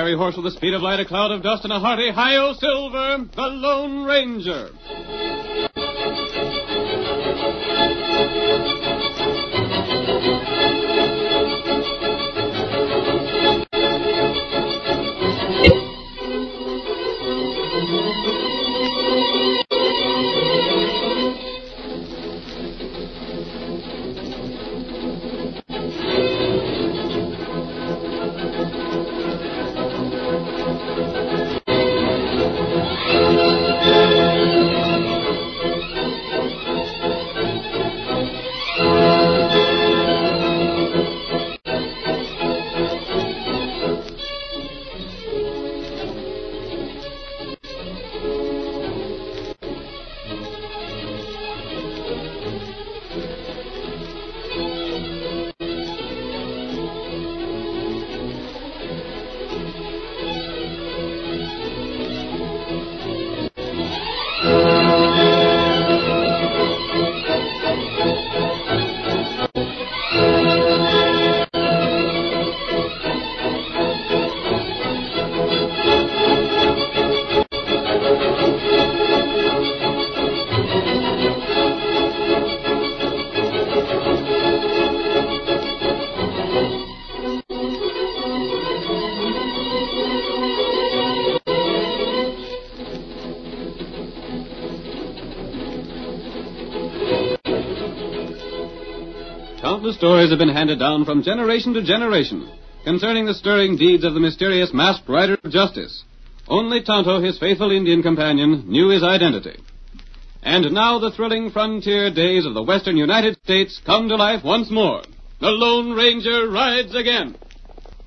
fiery horse with the speed of light, a cloud of dust, and a hearty hi-yo silver, the Lone Ranger. Countless stories have been handed down from generation to generation concerning the stirring deeds of the mysterious masked rider of justice. Only Tonto, his faithful Indian companion, knew his identity. And now the thrilling frontier days of the western United States come to life once more. The Lone Ranger rides again.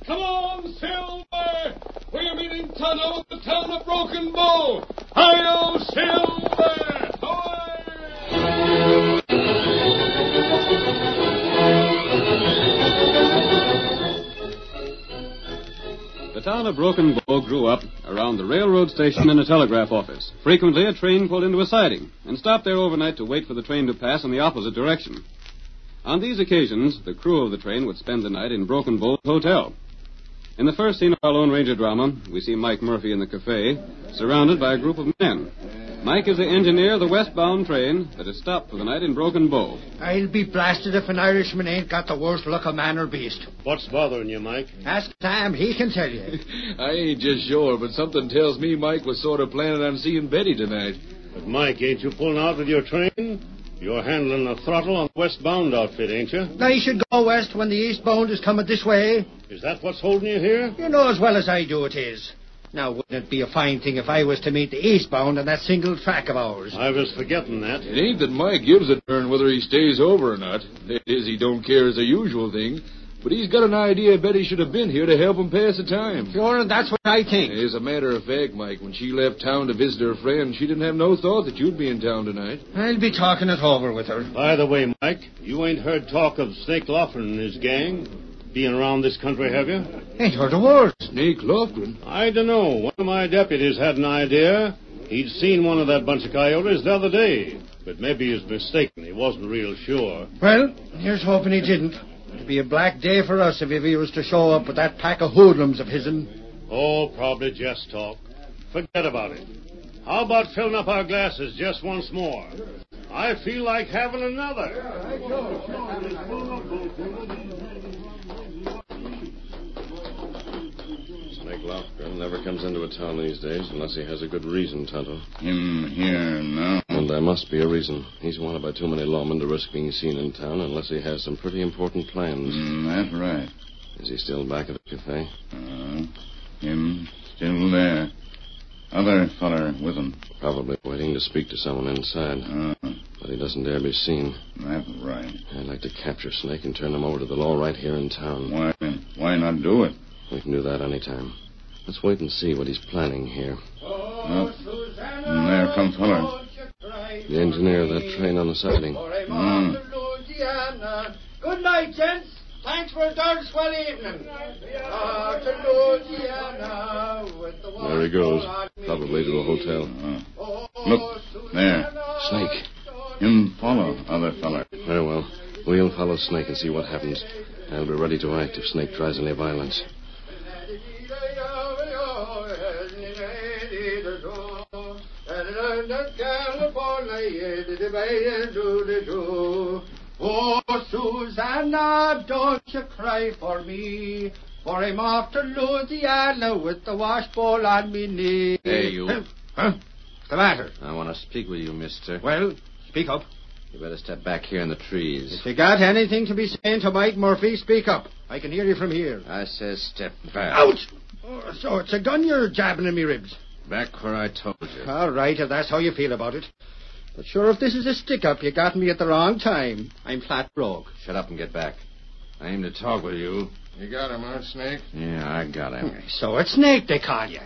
Come on, Silver! We're meeting Tonto at the town of Broken Bow. Hi-yo, Silver! Ahoy! The town of Broken Bow grew up around the railroad station and a telegraph office. Frequently, a train pulled into a siding and stopped there overnight to wait for the train to pass in the opposite direction. On these occasions, the crew of the train would spend the night in Broken Bow's hotel. In the first scene of our Lone Ranger drama, we see Mike Murphy in the cafe, surrounded by a group of men. Mike is the engineer of the westbound train that has stopped for the night in Broken Bow. I'll be blasted if an Irishman ain't got the worst luck of man or beast. What's bothering you, Mike? Ask Sam, he can tell you. I ain't just sure, but something tells me Mike was sort of planning on seeing Betty tonight. But, Mike, ain't you pulling out with your train? You're handling the throttle on the westbound outfit, ain't you? I should go west when the eastbound is coming this way. Is that what's holding you here? You know as well as I do it is. Now, wouldn't it be a fine thing if I was to meet the eastbound on that single track of ours? I was forgetting that. It ain't that Mike gives a turn whether he stays over or not. That is, he don't care as a usual thing. But he's got an idea Betty should have been here to help him pass the time. Sure, and that's what I think. As a matter of fact, Mike, when she left town to visit her friend, she didn't have no thought that you'd be in town tonight. I'll be talking it over with her. By the way, Mike, you ain't heard talk of Snake Lofgren and his gang being around this country, have you? Ain't heard a word. Snake Lofgren? I don't know. One of my deputies had an idea. He'd seen one of that bunch of coyotes the other day. But maybe he was mistaken. He wasn't real sure. Well, here's hoping he didn't. It'd be a black day for us if he was to show up with that pack of hoodlums of his'n. Oh, probably just talk. Forget about it. How about filling up our glasses just once more? I feel like having another. Snake Lofgren never comes into a town these days unless he has a good reason, Tonto. Him here now? And there must be a reason. He's wanted by too many lawmen to risk being seen in town unless he has some pretty important plans. That's right. Is he still back at the cafe? Him still there. Other feller with him. Probably waiting to speak to someone inside. But he doesn't dare be seen. That's right. I'd like to capture Snake and turn him over to the law right here in town. Why not do it? We can do that any time. Let's wait and see what he's planning here. There comes feller. The engineer of that train on the siding. Good night, gents. Thanks for a darn swell evening. There he goes. Probably to a hotel. Look, there. Snake. Him follow other feller. Very well. We'll follow Snake and see what happens. I'll be ready to act if Snake tries any violence. Oh, Susanna, don't you cry for me, for I'm off to Louisiana with the washbowl on me knee. Hey, you. Huh? What's the matter? I want to speak with you, mister. Well, speak up. You better step back here in the trees. If you got anything to be saying to Mike Murphy, speak up. I can hear you from here. I says step back. Ouch! Oh, so it's a gun you're jabbing in me ribs. Back where I told you. All right, if that's how you feel about it. But sure, if this is a stick-up, you got me at the wrong time. I'm flat broke. Shut up and get back. I aim to talk with you. You got him, huh, Snake? Yeah, I got him. So it's Snake they call you.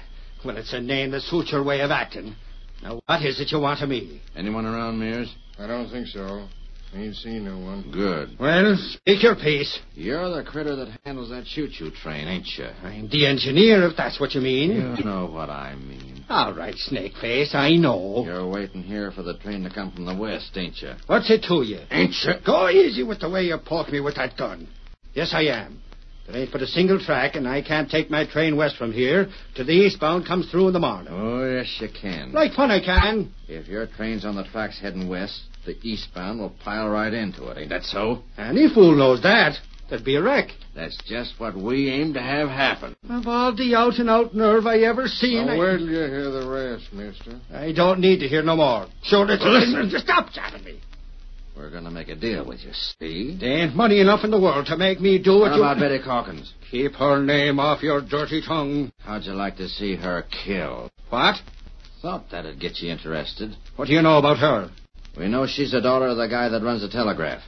Well, it's a name that suits your way of acting. Now, what is it you want of me? Anyone around, Mears? I don't think so. Ain't seen no one. Good. Well, speak your piece. You're the critter that handles that choo-choo train, ain't you? I'm the engineer, if that's what you mean. You know what I mean. All right, Snakeface, I know. You're waiting here for the train to come from the west, ain't you? What's it to you? Ain't you? Go easy with the way you poke me with that gun. Yes, I am. There ain't but a single track, and I can't take my train west from here to the eastbound comes through in the morning. Oh, yes, you can. Like fun I can. If your train's on the tracks heading west, the eastbound will pile right into it. Ain't that so? Any fool knows that. There'd be a wreck. That's just what we aim to have happen. Of all the out-and-out nerve I ever seen... Now, where'll you hear the rest, mister? I don't need to hear no more. Sure, listen. Just stop jabbing me. We're going to make a deal with you, see? There ain't money enough in the world to make me do what How you... about Betty Calkins? Keep her name off your dirty tongue. How'd you like to see her killed? What? Thought that'd get you interested. What do you know about her? We know she's the daughter of the guy that runs the telegraph.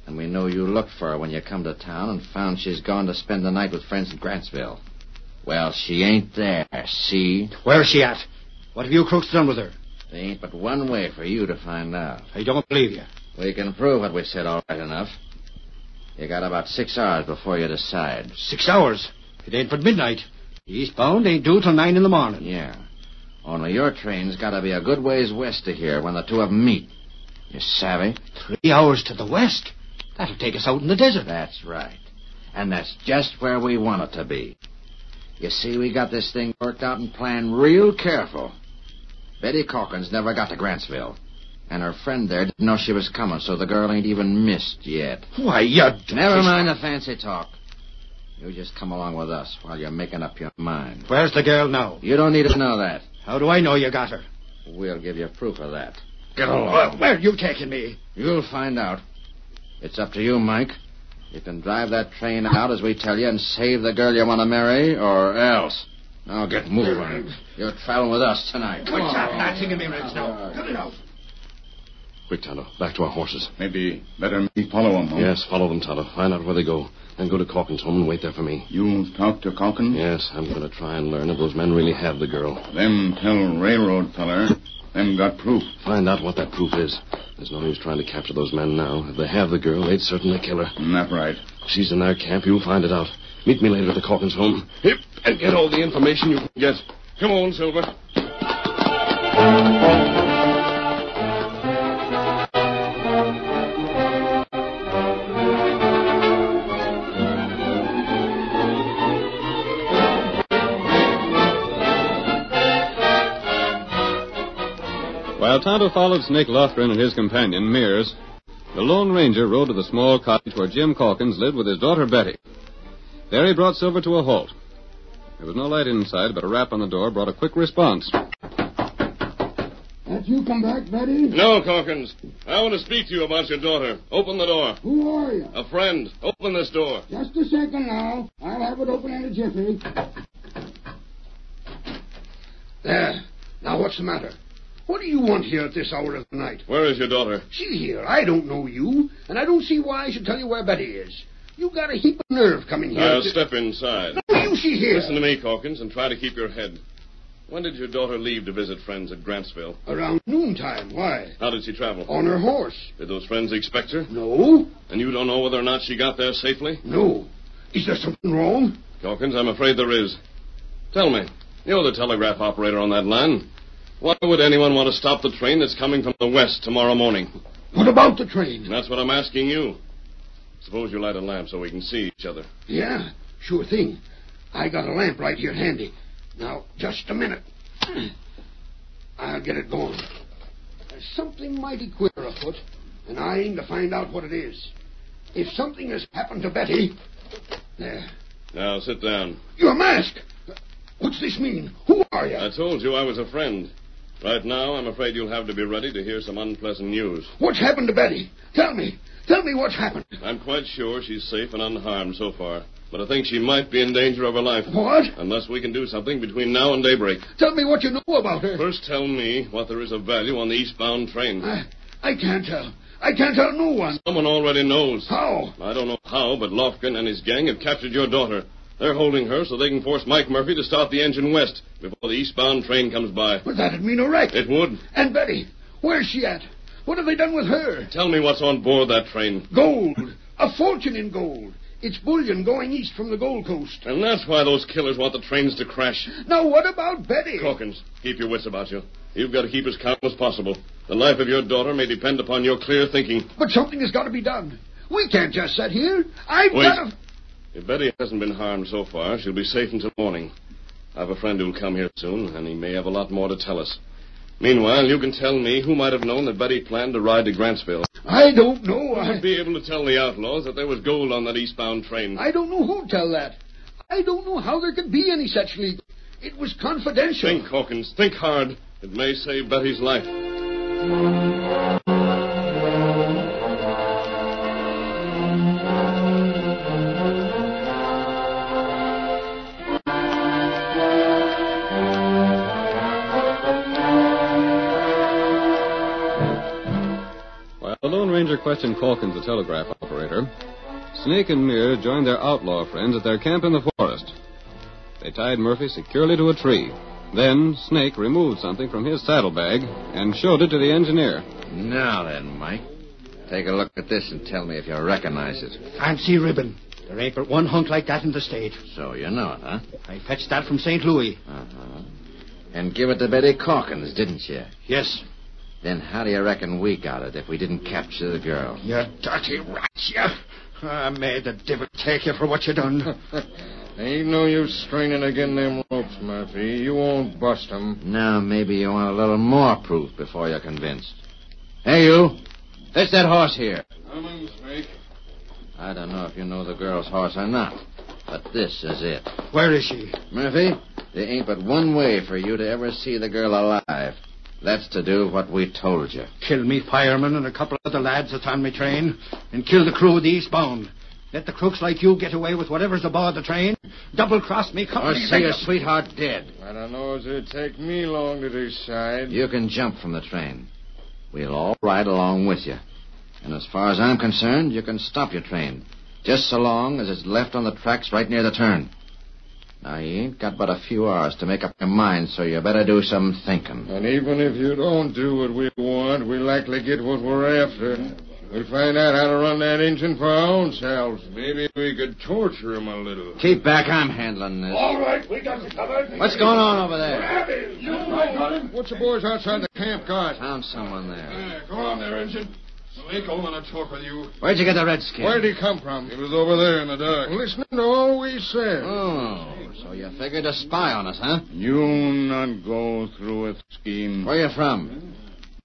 And we know you looked for her when you come to town and found she's gone to spend the night with friends in Grantsville. Well, she ain't there, see? Where's she at? What have you crooks done with her? There ain't but one way for you to find out. I don't believe you. We can prove what we said all right enough. You got about 6 hours before you decide. 6 hours? It ain't but midnight. The eastbound ain't due till 9 in the morning. Yeah. Only your train's got to be a good ways west of here when the two of them meet. You savvy? 3 hours to the west? That'll take us out in the desert. That's right. And that's just where we want it to be. You see, we got this thing worked out and planned real careful. Betty Calkins never got to Grantsville. And her friend there didn't know she was coming, so the girl ain't even missed yet. Why, you... Never mind the fancy talk. You just come along with us while you're making up your mind. Where's the girl now? You don't need to know that. How do I know you got her? We'll give you proof of that. Get along. Where are you taking me? You'll find out. It's up to you, Mike. You can drive that train out as we tell you and save the girl you want to marry, or else. Now get moving. You're traveling with us tonight. Quit that thing in me ribs now. Cut it out. Quick, Tonto. Back to our horses. Maybe better me follow him, huh? Yes, follow them, Tonto. Find out where they go. Then go to Calkins' home and wait there for me. You talk to Calkins? Yes, I'm going to try and learn if those men really have the girl. Them tell railroad feller. Them got proof. Find out what that proof is. There's no use trying to capture those men now. If they have the girl, they'd certainly kill her. That's right. If she's in their camp, you'll find it out. Meet me later at the Calkins' home. Yep, and get all the information you can get. Come on, Silver. While Tonto followed Snake Lothran and his companion, Mears, the Lone Ranger rode to the small cottage where Jim Calkins lived with his daughter, Betty. There he brought Silver to a halt. There was no light inside, but a rap on the door brought a quick response. That you come back, Betty? No, Calkins. I want to speak to you about your daughter. Open the door. Who are you? A friend. Open this door. Just a second now. I'll have it open in a jiffy. There. Now, what's the matter? What do you want here at this hour of the night? Where is your daughter? She here. I don't know you, and I don't see why I should tell you where Betty is. You got a heap of nerve coming here. I'll step inside. No, you see here. Listen to me, Calkins, and try to keep your head. When did your daughter leave to visit friends at Grantsville? Around noontime. Why? How did she travel? On her horse. Did those friends expect her? No. And you don't know whether or not she got there safely? No. Is there something wrong? Calkins, I'm afraid there is. Tell me, you're the telegraph operator on that line. Why would anyone want to stop the train that's coming from the west tomorrow morning? What about the train? That's what I'm asking you. Suppose you light a lamp so we can see each other. Yeah, sure thing. I got a lamp right here handy. Now, just a minute. I'll get it going. There's something mighty queer afoot, and I aim to find out what it is. If something has happened to Betty... There. Now, sit down. Your mask! What's this mean? Who are you? I told you I was a friend. Right now, I'm afraid you'll have to be ready to hear some unpleasant news. What's happened to Betty? Tell me. Tell me what's happened. I'm quite sure she's safe and unharmed so far. But I think she might be in danger of her life. What? Unless we can do something between now and daybreak. Tell me what you know about her. First, tell me what there is of value on the eastbound train. I can't tell. I can't tell no one. Someone already knows. How? I don't know how, but Lofgren and his gang have captured your daughter. They're holding her so they can force Mike Murphy to start the engine west before the eastbound train comes by. But that'd mean a wreck. It would. And Betty, where's she at? What have they done with her? Tell me what's on board that train. Gold. A fortune in gold. It's bullion going east from the Gold Coast. And that's why those killers want the trains to crash. Now, what about Betty? Calkins, keep your wits about you. You've got to keep as calm as possible. The life of your daughter may depend upon your clear thinking. But something has got to be done. We can't just sit here. I've got to... If Betty hasn't been harmed so far, she'll be safe until morning. I have a friend who'll come here soon, and he may have a lot more to tell us. Meanwhile, you can tell me who might have known that Betty planned to ride to Grantsville. I don't know. I'd be able to tell the outlaws that there was gold on that eastbound train. I don't know who'd tell that. I don't know how there could be any such leak. It was confidential. Think, Hawkins. Think hard. It may save Betty's life. While the Lone Ranger questioned Calkins, the telegraph operator, Snake and Muir joined their outlaw friends at their camp in the forest. They tied Murphy securely to a tree. Then Snake removed something from his saddlebag and showed it to the engineer. Now then, Mike, take a look at this and tell me if you recognize it. Fancy ribbon. There ain't but one hunk like that in the state. So you know it, huh? I fetched that from St. Louis. Uh-huh. And give it to Betty Calkins, didn't you? Yes. Then how do you reckon we got it if we didn't capture the girl? You dirty rats, you. May the devil take you for what you done. Ain't no use straining again them ropes, Murphy. You won't bust 'em. Now, maybe you want a little more proof before you're convinced. Hey, you. Fetch that horse here. Coming, Snake. I don't know if you know the girl's horse or not, but this is it. Where is she? Murphy, there ain't but one way for you to ever see the girl alive. That's to do what we told you. Kill me fireman and a couple of other lads that's on my train, and kill the crew of the eastbound. Let the crooks like you get away with whatever's aboard the train. Double-cross me Or company. see your sweetheart dead. I don't know as it'd take me long to decide. You can jump from the train. We'll all ride along with you. And as far as I'm concerned, you can stop your train. Just so long as it's left on the tracks right near the turn. Now, you ain't got but a few hours to make up your mind, so you better do some thinking. And even if you don't do what we want, we'll likely get what we're after. We'll find out how to run that engine for our own selves. Maybe we could torture him a little. Keep back, I'm handling this. All right, we got you covered. What's going on over there? What's the boys outside the camp got? Found someone there. Go on there, Engine. Snake, I want to talk with you. Where'd you get the redskin? Where'd he come from? He was over there in the dark. Listening to all we said. Oh, so you figured to spy on us, huh? You not go through with scheme. Where you from?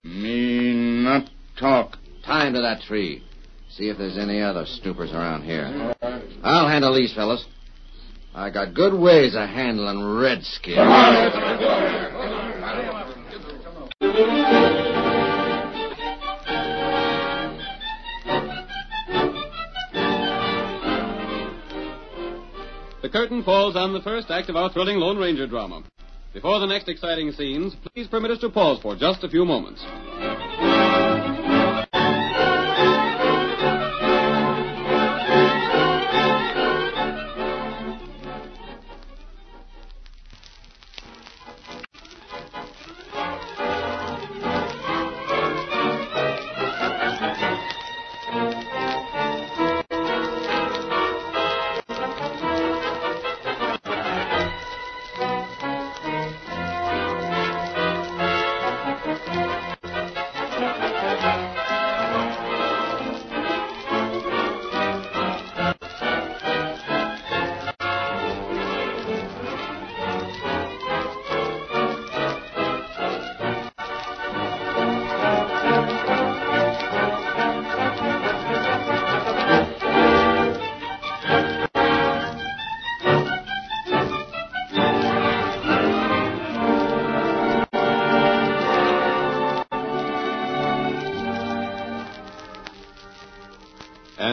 Me not talk. Tie him to that tree. See if there's any other snoopers around here. I'll handle these fellas. I got good ways of handling redskins. The curtain falls on the first act of our thrilling Lone Ranger drama. Before the next exciting scenes, please permit us to pause for just a few moments.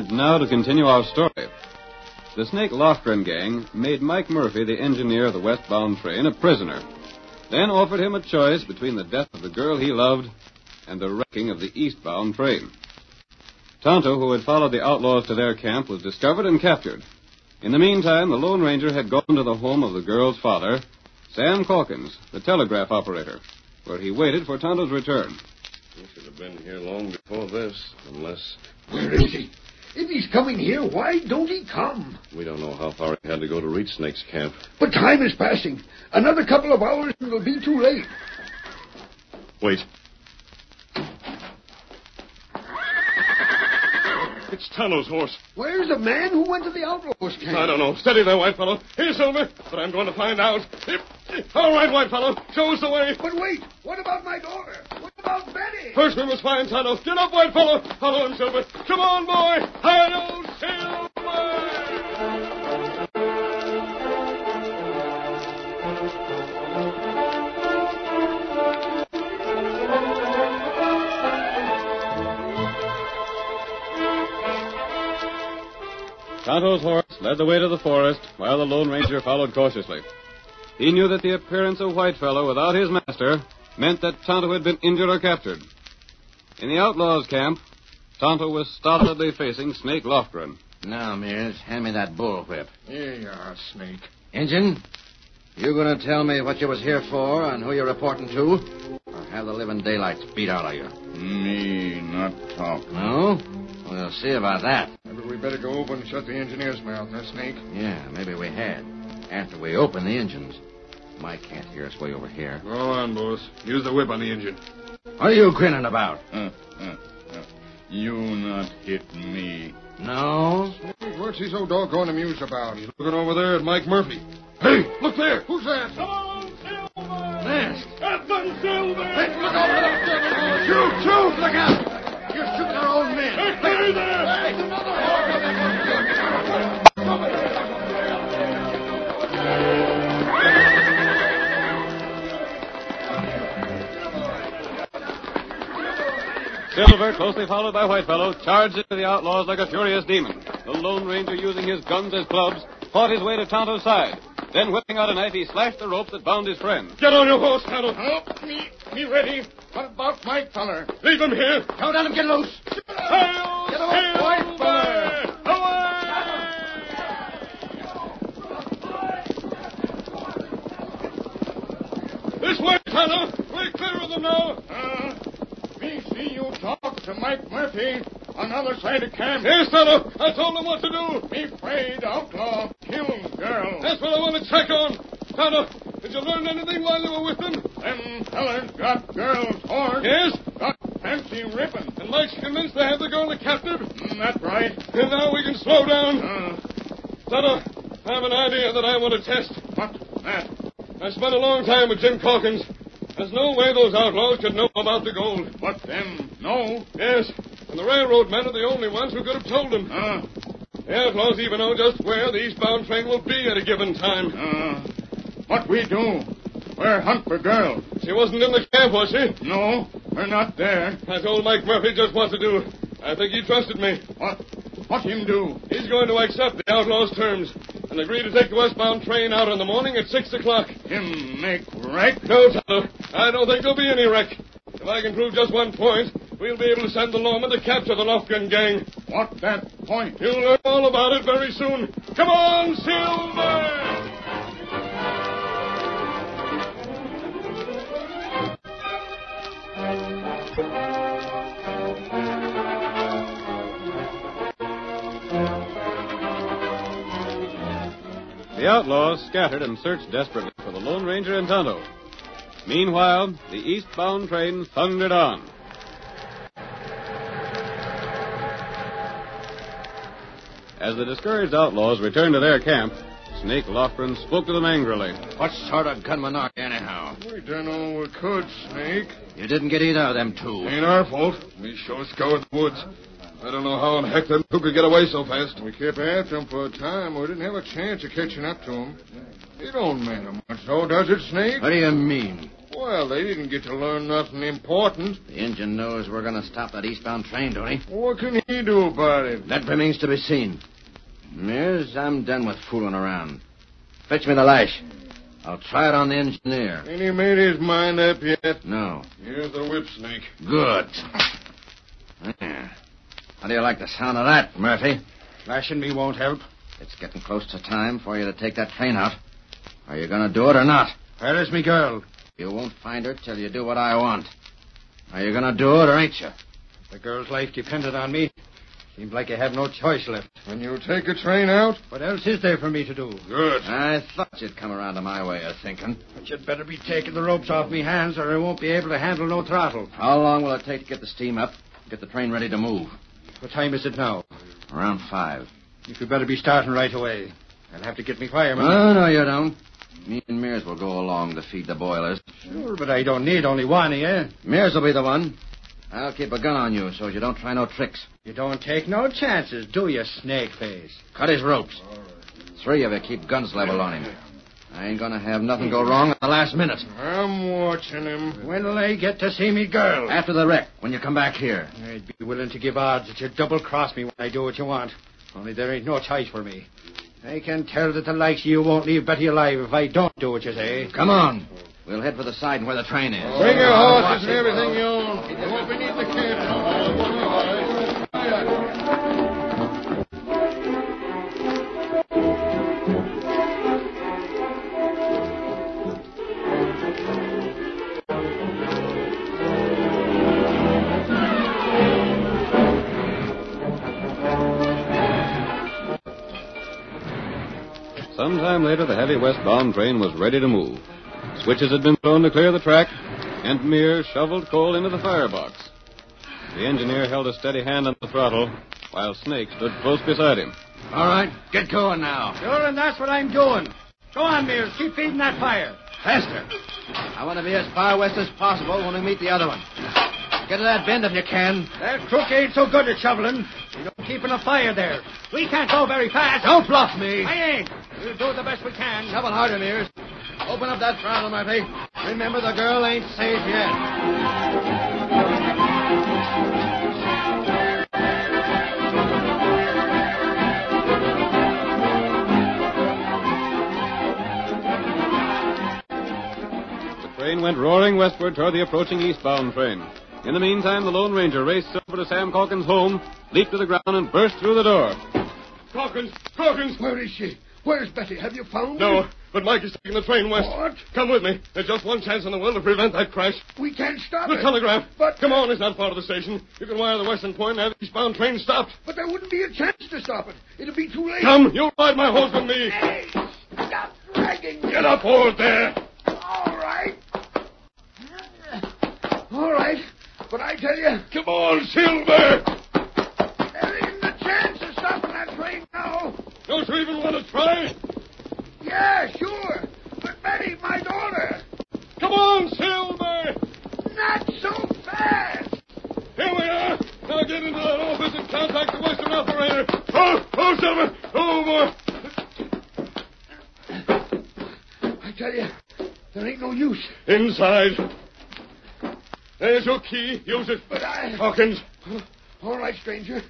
And now to continue our story. The Snake Loughran gang made Mike Murphy, the engineer of the westbound train, a prisoner. Then offered him a choice between the death of the girl he loved and the wrecking of the eastbound train. Tonto, who had followed the outlaws to their camp, was discovered and captured. In the meantime, the Lone Ranger had gone to the home of the girl's father, Sam Calkins, the telegraph operator, where he waited for Tonto's return. He should have been here long before this, unless... Where is he? If he's coming here, why don't he come? We don't know how far he had to go to reach Snake's camp. But time is passing. Another couple of hours and it'll be too late. Wait. It's Tonto's horse. Where's the man who went to the outlaws' camp? I don't know. Steady there, white fellow. Here, Silver. But I'm going to find out. All right, white fellow. Show us the way. But wait. What about my daughter? What about Betty? First we must find Tonto. Get up, white fellow. Follow him, Silver. Come on, boy. Hi-yo, Silver. Tonto's horse led the way to the forest, while the Lone Ranger followed cautiously. He knew that the appearance of Whitefellow without his master meant that Tonto had been injured or captured. In the outlaws' camp, Tonto was stolidly facing Snake Loughran. Now, Mears, hand me that bullwhip. Here you are, Snake. Injun, you going to tell me what you was here for and who you're reporting to? Or have the living daylights beat out of you? Me not talk. No? We'll see about that. Maybe we better go over and shut the engineer's mouth, huh, Snake? Yeah, maybe we had. After we open the engines. Mike can't hear us way over here. Go on, boss. Use the whip on the engine. What are you grinning about? You not hit me. No? What's he so doggone amused about? He's looking over there at Mike Murphy. Hey, look there. Who's that? Come on, Silver. Mask. Captain Silver. Hey, look over there. Shoot! Look out! You're shooting our own men. Hey, stay there. Hey, another horse. Silver, closely followed by Whitefellow, charged into the outlaws like a furious demon. The Lone Ranger, using his guns as clubs, fought his way to Tonto's side. Then, whipping out a knife, he slashed the rope that bound his friend. Get on your horse, Tonto. Me ready. What about my feller? Leave him here. Don't let him get loose. Hi-yo, Get away, white feller. This way, Tonto. We're clear of them now. Me see you talk to Mike Murphy on the other side of camp. Yes, Tonto. I told them what to do. Me afraid outlaw kill girl. That's what I want to check on. Tonto, did you learn anything while you were with them? Them fellers got girl's horse. Yes? Got fancy ribbon. And Mike's convinced they have the girl a captive? That's right. And now we can slow down. Tonto, I have an idea that I want to test. What's that? I spent a long time with Jim Calkins. There's no way those outlaws could know about the gold. What them? No. Yes, and the railroad men are the only ones who could have told them. The outlaws even know just where the eastbound train will be at a given time. What we do? We're hunt for girl. She wasn't in the camp, was she? No, we're not there. I told Mike Murphy just what to do. I think he trusted me. What him do? He's going to accept the outlaws' terms and agree to take the westbound train out in the morning at 6 o'clock. Him make wreck? No, Tonto. I don't think there'll be any wreck. If I can prove just one point, we'll be able to send the lawman to capture the Loughran gang. What that point? You'll learn all about it very soon. Come on, Silver! The outlaws scattered and searched desperately for the Lone Ranger and Tonto. Meanwhile, the eastbound train thundered on. As the discouraged outlaws returned to their camp, Snake Loughran spoke to them angrily. What sort of gunmen are you, anyhow? We done all we could, Snake. You didn't get either of them two. Ain't our fault. We sure scoured the woods. I don't know how in heck them two could get away so fast. We kept after them for a time. We didn't have a chance of catching up to them. It don't matter much, though, does it, Snake? What do you mean? Well, they didn't get to learn nothing important. The engine knows we're going to stop that eastbound train, don't he? What can he do about it? That remains to be seen. Mears, I'm done with fooling around. Fetch me the lash. I'll try it on the engineer. Ain't he made his mind up yet? No. Here's the whip snake. Good. There. How do you like the sound of that, Murphy? Lashing me won't help. It's getting close to time for you to take that train out. Are you going to do it or not? Where is me girl? You won't find her till you do what I want. Are you going to do it or ain't you? The girl's life depended on me. Seems like you have no choice left. When you take a train out? What else is there for me to do? Good. I thought you'd come around to my way of thinking. But you'd better be taking the ropes off me hands or I won't be able to handle no throttle. How long will it take to get the steam up, get the train ready to move? What time is it now? Around 5. You better be starting right away. I'll have to get me fireman. No, you don't. Me and Mears will go along to feed the boilers. Sure, but I don't need only one, eh? Mears will be the one. I'll keep a gun on you so you don't try no tricks. You don't take no chances, do you, snake face? Cut his ropes. 3 of you keep guns leveled on him. I ain't gonna have nothing go wrong at the last minute. I'm watching him. When'll I get to see me girl? After the wreck, when you come back here. I'd be willing to give odds that you double-cross me when I do what you want. Only there ain't no choice for me. I can tell that the likes of you won't leave Betty alive if I don't do what you say. Come on. We'll head for the side where the train is. Bring your horses and everything you own. You won't be needing the camp. Sometime later, the heavy westbound train was ready to move. Switches had been thrown to clear the track, and Mears shoveled coal into the firebox. The engineer held a steady hand on the throttle, while Snake stood close beside him. All right, get going now. Sure, and that's what I'm doing. Go on, Mears. Keep feeding that fire. Faster. I want to be as far west as possible when we meet the other one. Get to that bend if you can. That crook ain't so good at shoveling. We don't keep enough fire there. We can't go very fast. Don't bluff me. I ain't. We'll do the best we can. Shovel harder, Mears. Open up that throttle, Murphy. Remember, the girl ain't safe yet. The train went roaring westward toward the approaching eastbound train. In the meantime, the Lone Ranger raced over to Sam Calkins' home, leaped to the ground, and burst through the door. Calkins! Where is she? Where's Betty? Have you found her? No, but Mike is taking the train west. What? Come with me. There's just one chance in the world to prevent that crash. We can't stop The it. telegraph. But... Come on, it's not far to the station. You can wire the western point and have the eastbound train stopped. But there wouldn't be a chance to stop it. It'll be too late. Come, you'll ride my horse with me. Hey, stop dragging me. Get up, hold there. All right. All right. But I tell you, Come on, Silver. there isn't a chance of stopping that train now. Don't you even want to try? Yeah, sure. But Betty, my daughter, Come on, Silver. not so fast. Here we are. Now get into that office and contact the western operator. Oh, Silver. Oh, boy. I tell you, there ain't no use. Inside. There's your key. Use it. But Hawkins, All right, stranger.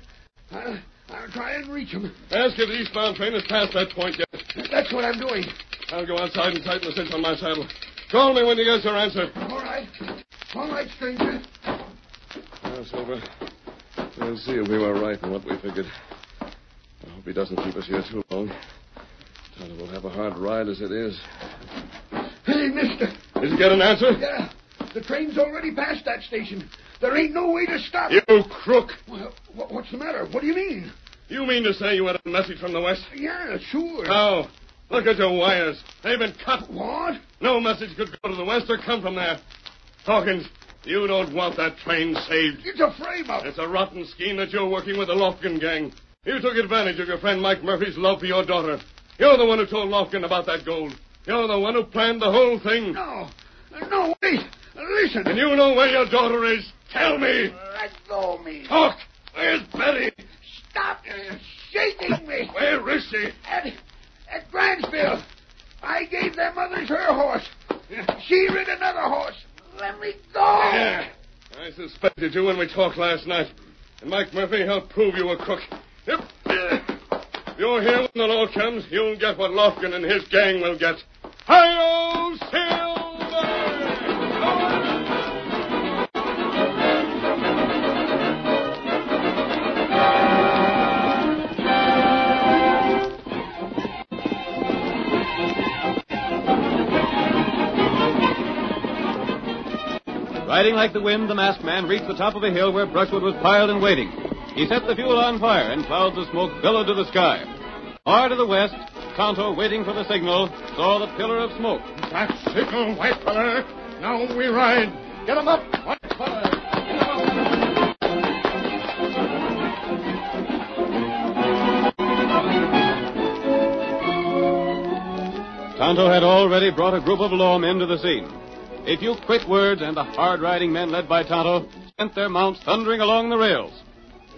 I'll try and reach him. ask if the eastbound train has passed that point yet. That's what I'm doing. I'll go outside and tighten the cinch on my saddle. Call me when you get your answer. All right. All right, stranger. Now, Silver, we'll see if we were right in what we figured. I hope he doesn't keep us here too long. Tonto will have a hard ride as it is. Hey, mister. Did you get an answer? Yeah, the train's already past that station. There ain't no way to stop You it. crook. Well, what's the matter? What do you mean? You mean to say you had a message from the west? Yeah, sure. How? Look at your wires. They've been cut. What? No message could go to the west or come from there. Hawkins, you don't want that train saved. It's a frame-up. It's a rotten scheme that you're working with the Lofkin gang. You took advantage of your friend Mike Murphy's love for your daughter. You're the one who told Lofkin about that gold. You're the one who planned the whole thing. No, wait. Listen. And you know where your daughter is. Tell me. Let go of me. Talk. Where's Betty? Stop shaking me. Where is she? At Grantsville. I gave them others her horse. She rid another horse. Let me go. Yeah. I suspected you when we talked last night. And Mike Murphy, I'll prove you a crook. Yep. If you're here when the law comes, you'll get what Lofgren and his gang will get. Hi-yo, Silver! Riding like the wind, the masked man reached the top of a hill where brushwood was piled and waiting. He set the fuel on fire, and clouds of smoke billowed to the sky. Far to the west, Tonto, waiting for the signal, saw the pillar of smoke. That signal, white feller. Now we ride. Get 'em up, white feller. Get 'em up. Tonto had already brought a group of lawmen to the scene. A few quick words, and the hard-riding men led by Tonto sent their mounts thundering along the rails.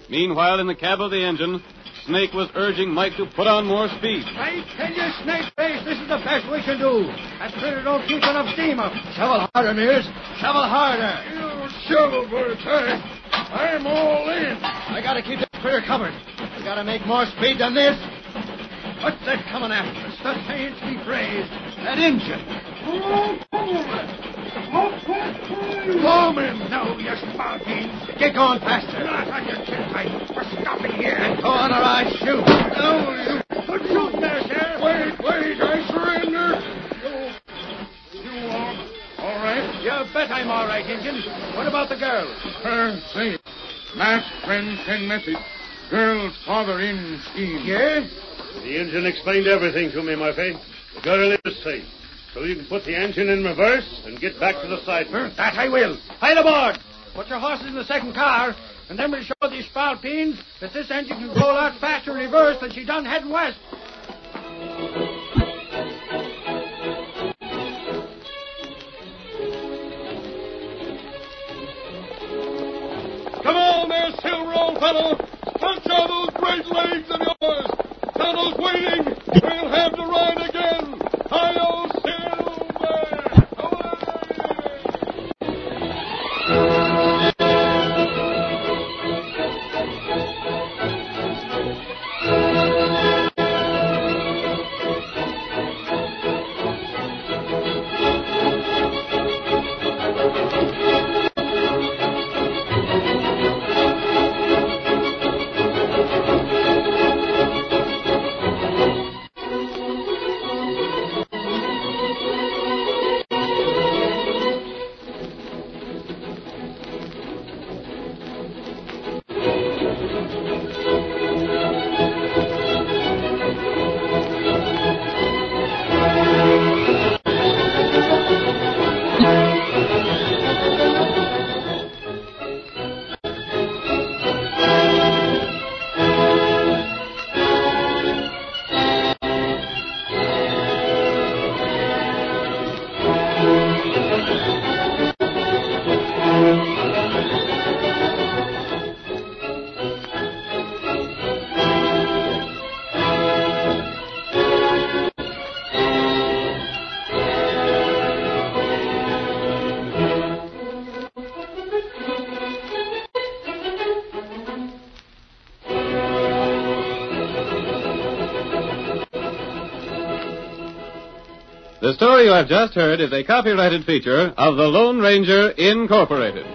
Meanwhile, in the cab of the engine, Snake was urging Mike to put on more speed. I tell you, Snakeface, this is the best we can do. That critter don't keep enough steam up. Shovel harder, Mears. Shovel harder. You shovel for a time. I'm all in. I gotta keep that critter covered. We gotta make more speed than this. What's that coming after us? The saints be praised. That engine. Lawman! No, you sparkings. Get going faster. Not on your chin tight. We're stopping here. And go on or I shoot. No, you put shoot there, Sheriff. Wait, I surrender. You all right? You bet I'm all right, Injun. What about the girl? Her safe. Last friend send message. Girl's father in scheme. Yes? The engine explained everything to me, Murphy. The girl is safe. So you can put the engine in reverse and get back to the side. That I will. Pile aboard. Put your horses in the second car, and then we'll show these spalpeens that this engine can go a lot faster in reverse than she done heading west. Come on there, Silver, old fellow. Punch out those great legs of yours. Tonto's waiting. We'll have to ride again. Hi-yo, Silver! The story you have just heard is a copyrighted feature of the Lone Ranger Incorporated.